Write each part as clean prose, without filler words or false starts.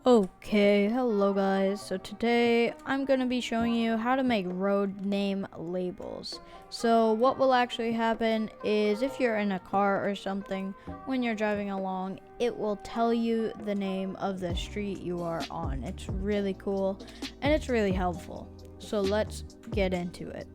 Okay, hello guys. So today I'm going to be showing you how to make road name labels. So what will actually happen is if you're in a car or something, when you're driving along, it will tell you the name of the street you are on. It's really cool and it's really helpful. So let's get into it.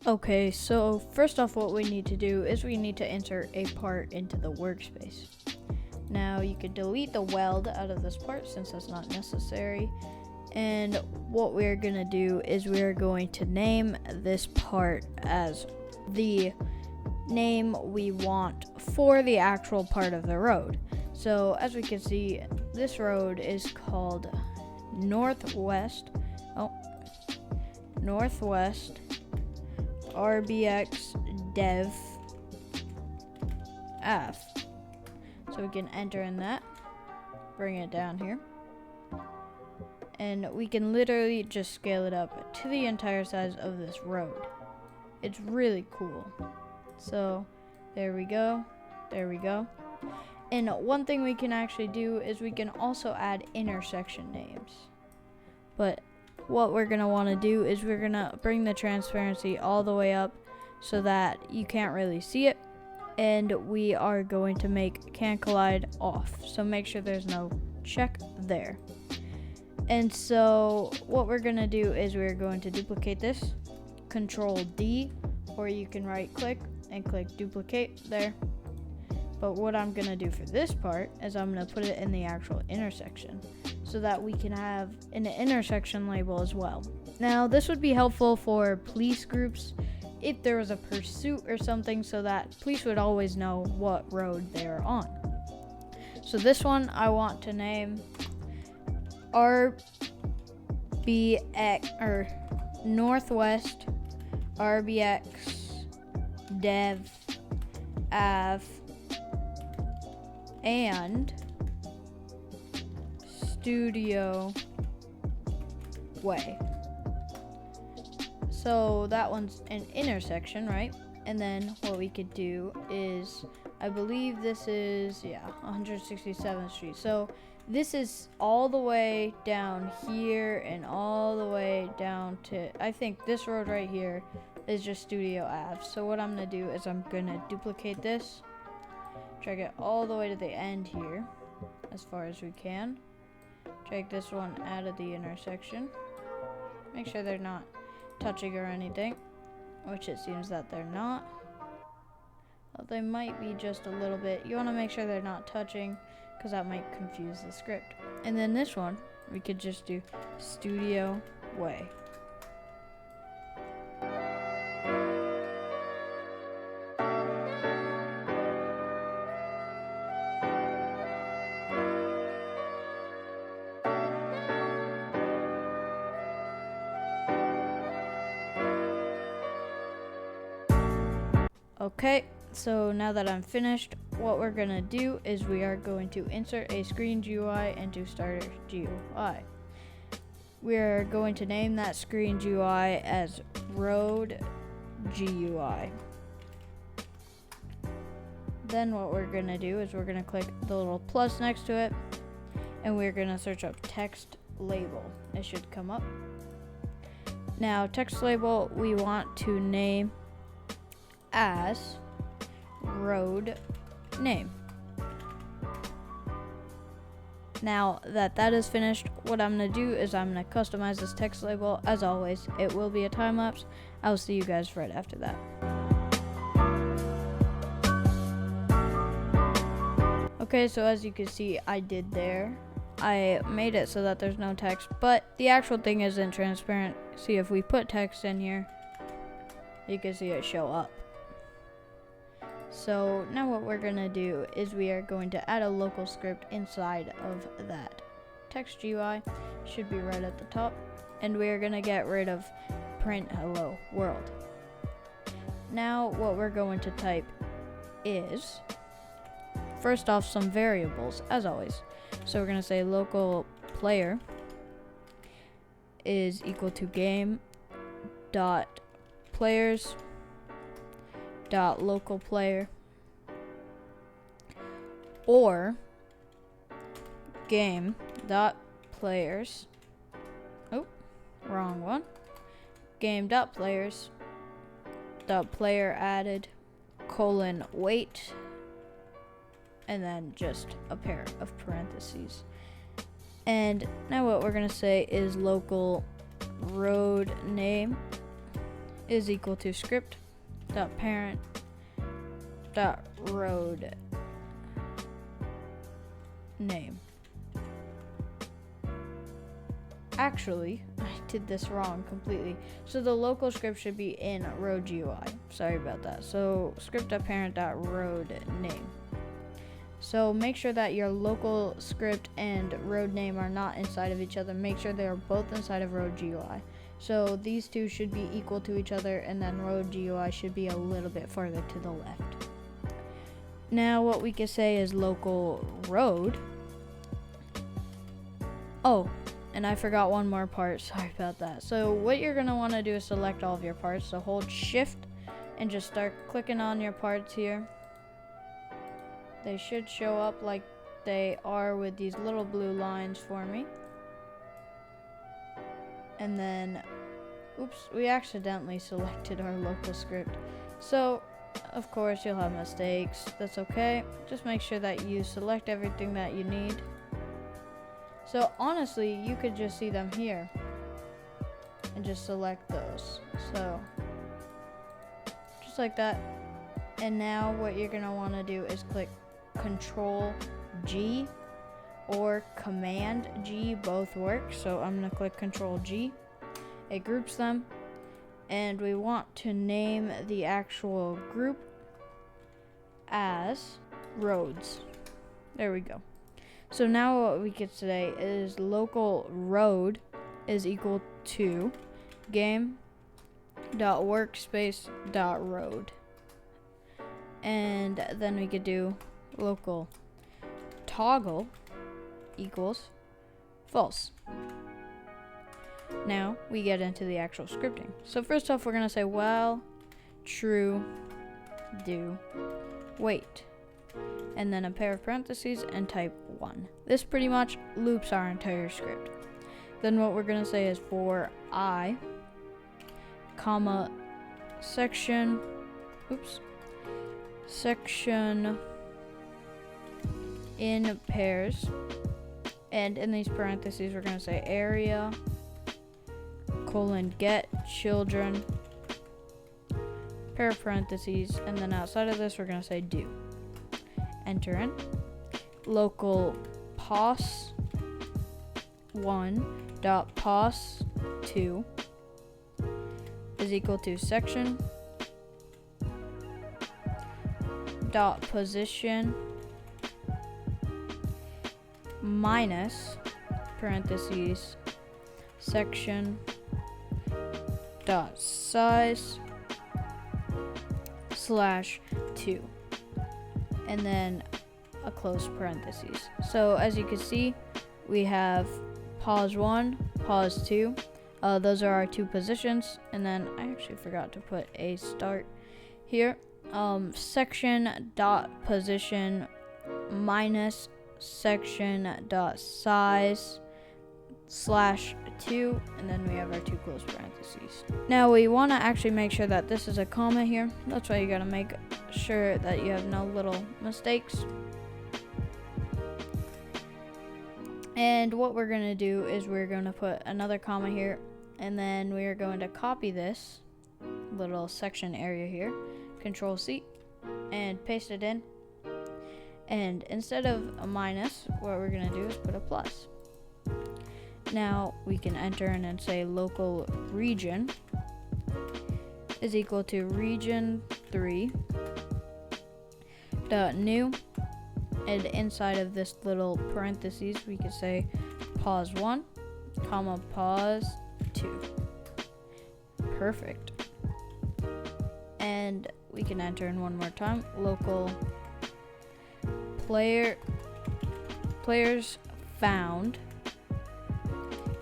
Okay, so first off what we need to do is we need to insert a part into the workspace. Now you could delete the weld out of this part since that's not necessary. And what we're going to do is we're going to name this part as the name we want for the actual part of the road. So as we can see, this road is called Northwest RBX Dev Ave. So we can enter in that, bring it down here, and we can literally just scale it up to the entire size of this road. It's really cool. So there we go. And one thing we can actually do is we can also add intersection names. But what we're going to want to do is we're going to bring the transparency all the way up so that you can't really see it. And we are going to make can collide off. So make sure there's no check there. And so what we're going to do is we're going to duplicate this. Control D, or you can right click and click duplicate there. But what I'm going to do for this part is I'm going to put it in the actual intersection so that we can have an intersection label as well. Now, this would be helpful for police groups if there was a pursuit or something so that police would always know what road they're on. So this one I want to name RBX or Northwest RBX Dev Ave and Studio Way. So that one's an intersection, right? And then what we could do is, I believe this is 167th Street. So this is all the way down here and all the way down to, I think this road right here is just Studio Ave. So what I'm gonna do is I'm gonna duplicate this, drag it all the way to the end here as far as we can. Drag this one out of the intersection. Make sure they're not touching or anything, which it seems that they're not. Well, they might be just a little bit. You want to make sure they're not touching because that might confuse the script. And then this one, we could just do Studio Way. Okay, so now that I'm finished, what we're gonna do is we are going to insert a Screen Gui into Starter GUI. We're going to name that Screen Gui as Road GUI. Then what we're gonna do is we're gonna click the little plus next to it, and we're gonna search up text label. It should come up. Now, text label we want to name as road name. Now that is finished, what I'm going to do is I'm going to customize this text label. As always, it will be a time lapse. I'll see you guys right after that. Okay, so as you can see, I did there. I made it so that there's no text, but the actual thing isn't transparent. See, if we put text in here, you can see it show up. So now what we're going to do is we are going to add a local script inside of that text GUI. Should be right at the top. And we are going to get rid of print hello world. Now what we're going to type is, first off, some variables, as always. So we're gonna say local player is equal to game dot players dot local player, or game dot players, oh, wrong one, game dot players dot player added colon weight, and then just a pair of parentheses. And now what we're gonna say is local road name is equal to script dot parent dot road name. Actually, I did this wrong completely. So the local script should be in road GUI. Sorry about that. So script.parent.road name. So make sure that your local script and road name are not inside of each other. Make sure they are both inside of road GUI. So these two should be equal to each other, and then road GUI should be a little bit farther to the left. Now what we can say is local road. Oh, and I forgot one more part. Sorry about that. So what you're going to want to do is select all of your parts. So hold shift and just start clicking on your parts here. They should show up like they are with these little blue lines for me. And then, oops, we accidentally selected our local script. So, of course, you'll have mistakes. That's okay. Just make sure that you select everything that you need. So, honestly, you could just see them here and just select those. So, just like that. And now what you're going to want to do is click Control G or Command G, both work. So I'm going to click Control G. It groups them, and we want to name the actual group as roads. There we go. So now what we could say is local road is equal to game.workspace.road. And then we could do local toggle equals false. Now we get into the actual scripting. So first off, we're going to say while true do wait, and then a pair of parentheses and type 1. This pretty much loops our entire script. Then what we're going to say is for I, comma, section in pairs, and in these parentheses we're going to say area colon get children, pair of parentheses, and then outside of this we're going to say do. Enter in. Local pos 1 dot pos 2 is equal to section dot position minus parentheses section dot size /2, and then a close parentheses. So as you can see, we have pause 1, pause 2. Those are our two positions, and then I actually forgot to put a start here. Section dot position minus section dot size /2, and then we have our two close parentheses. Now we want to actually make sure that this is a comma here. That's why you got to make sure that you have no little mistakes. And what we're going to do is we're going to put another comma here, and then we are going to copy this little section area here, Control C, and paste it in. And instead of a minus, what we're going to do is put a plus. Now we can enter in and say local region is equal to region 3 dot new, and inside of this little parentheses we could say pause 1 comma pause 2. Perfect. And we can enter in one more time, local players found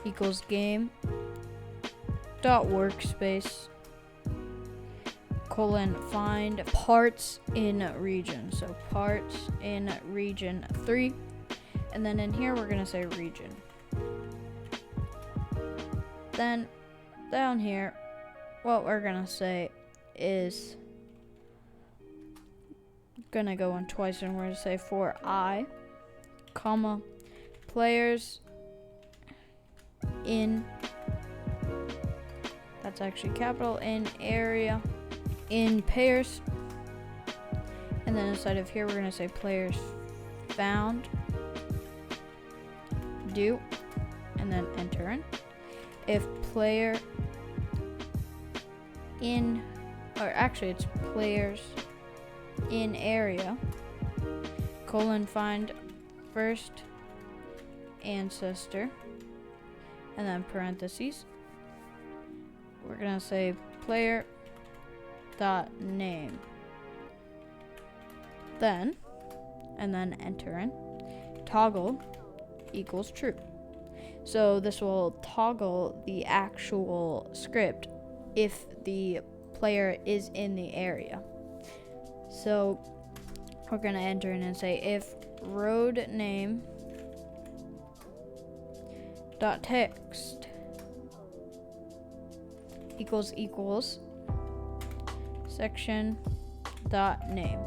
equals game dot workspace colon find parts in region. So parts in region 3. And then in here, we're going to say region. Then down here, what we're going to say is going to go in twice, and we're going to say for I, comma, players in, that's actually capital, in area, in pairs. And then inside of here, we're going to say players found, do, and then enter in. If player in, or actually it's players in area, colon find first ancestor, and then parentheses, we're gonna say player dot name, then, and then enter in, toggle equals true. So this will toggle the actual script if the player is in the area. So we're going to enter in and say if road name dot text equals section dot name,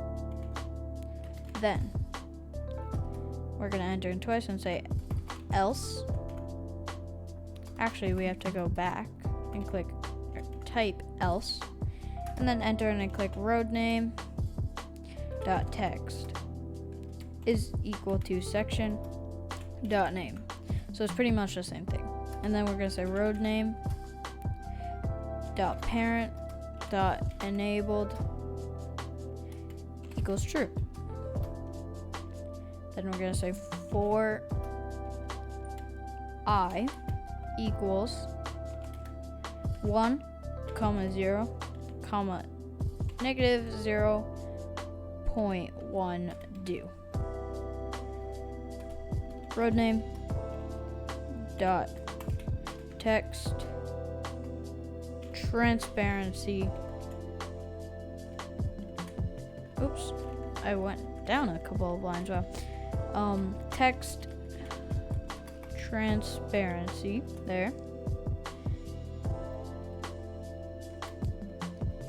then we're going to enter in twice and say else. Actually, we have to go back and click or type else, and then enter in and click road name dot text is equal to section dot name. So it's pretty much the same thing. And then we're going to say road name dot parent dot enabled equals true. Then we're going to say for I equals 1, 0, negative 0.1 do. Road name dot text transparency. Oops, I went down a couple of lines. Wow. Text transparency there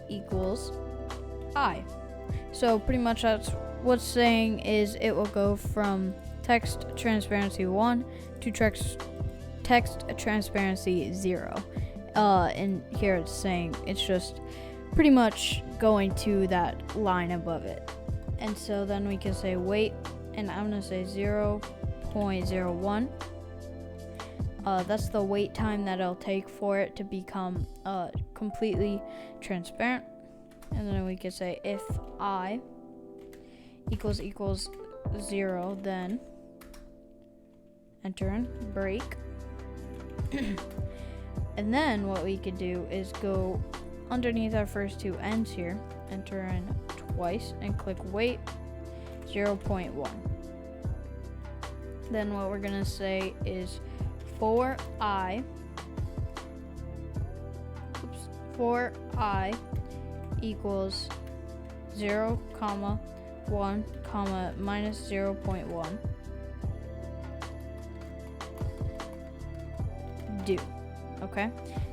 equals I. So pretty much that's what's saying is it will go from text transparency 1 to text transparency 0. And here it's saying it's just pretty much going to that line above it. And so then we can say wait, and I'm going to say 0.01. That's the wait time that it'll take for it to become completely transparent. And then we can say if I equals 0, then enter in break. And then what we could do is go underneath our first two ends here, enter in twice, and click wait 0.1. Then what we're gonna say is for I equals 0, 1, minus 0.1 do. Okay,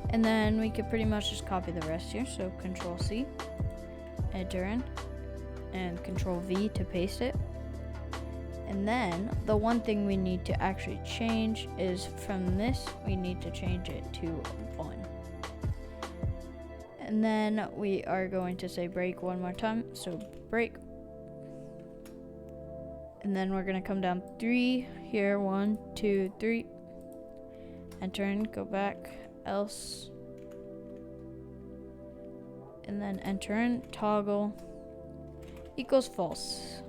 and then we could pretty much just copy the rest here. So Control C, enter in, and Control V to paste it. And then the one thing we need to actually change is from this, we need to change it to 1. And then we are going to say break one more time. So break. And then we're going to come down 3 here. 1, 2, 3. Enter in, go back, else. And then enter in, toggle equals false.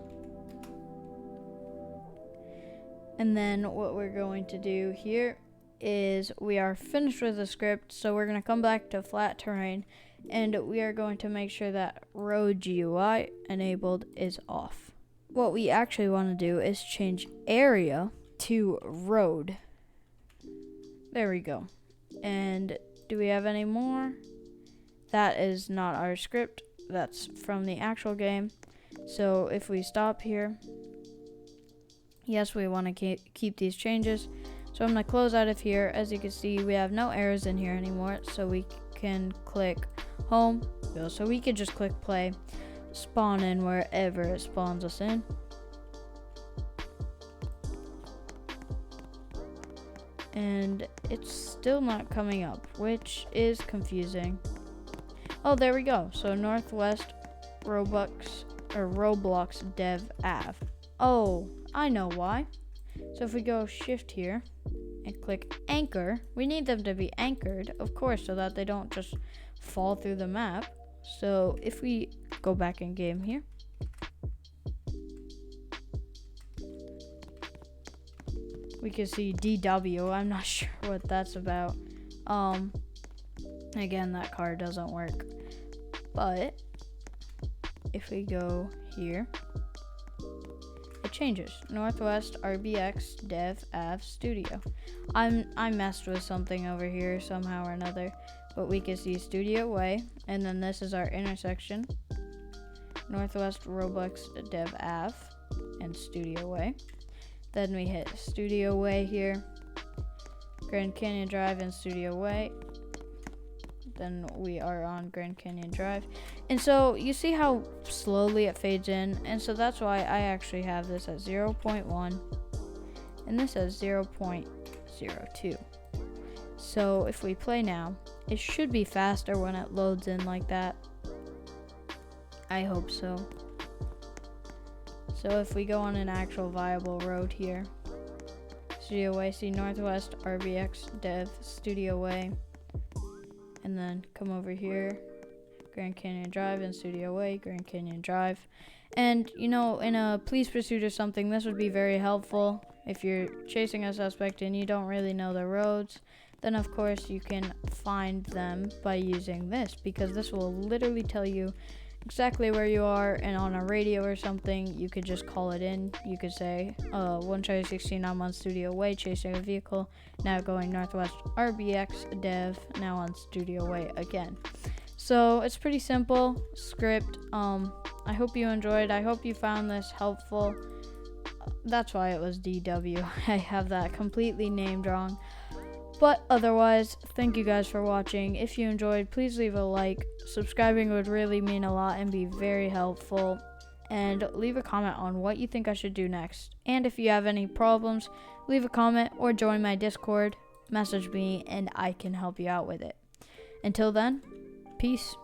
And then what we're going to do here is we are finished with the script. So we're going to come back to flat terrain, and we are going to make sure that road GUI enabled is off. What we actually want to do is change area to road. There we go. And do we have any more? That is not our script. That's from the actual game. So if we stop here, yes, we want to keep these changes. So I'm going to close out of here. As you can see, we have no errors in here anymore. So we can click home. So we can just click play, spawn in wherever it spawns us in. And it's still not coming up, which is confusing. Oh, there we go. So Northwest Roblox Dev Av. Oh, I know why. So if we go shift here and click anchor, we need them to be anchored, of course, so that they don't just fall through the map. So if we go back in game here, we can see DW. I'm not sure what that's about. Again, that card doesn't work. But if we go here, it changes. Northwest RBX Dev Av Studio. I messed with something over here somehow or another, but we can see Studio Way, and then this is our intersection. Northwest Roblox Dev Av and Studio Way. Then we hit Studio Way here, Grand Canyon Drive and Studio Way. Then we are on Grand Canyon Drive. And so you see how slowly it fades in. And so that's why I actually have this at 0.1 and this as 0.02. So if we play now, it should be faster when it loads in like that. I hope so. So if we go on an actual viable road here, Studio Way, see Northwest RBX Dev Studio Way, and then come over here, Grand Canyon Drive and Studio Way, Grand Canyon Drive. And you know, in a police pursuit or something, this would be very helpful. If you're chasing a suspect and you don't really know the roads, then of course you can find them by using this, because this will literally tell you exactly where you are, and on a radio or something, you could just call it in. You could say, 1 Charlie 16, I'm on Studio Way, chasing a vehicle, now going Northwest RBX Dev, now on Studio Way again. So it's pretty simple script. I hope you enjoyed. I hope you found this helpful. That's why it was DW. I have that completely named wrong. But otherwise, thank you guys for watching. If you enjoyed, please leave a like. Subscribing would really mean a lot and be very helpful. And leave a comment on what you think I should do next. And if you have any problems, leave a comment or join my Discord. Message me and I can help you out with it. Until then, peace.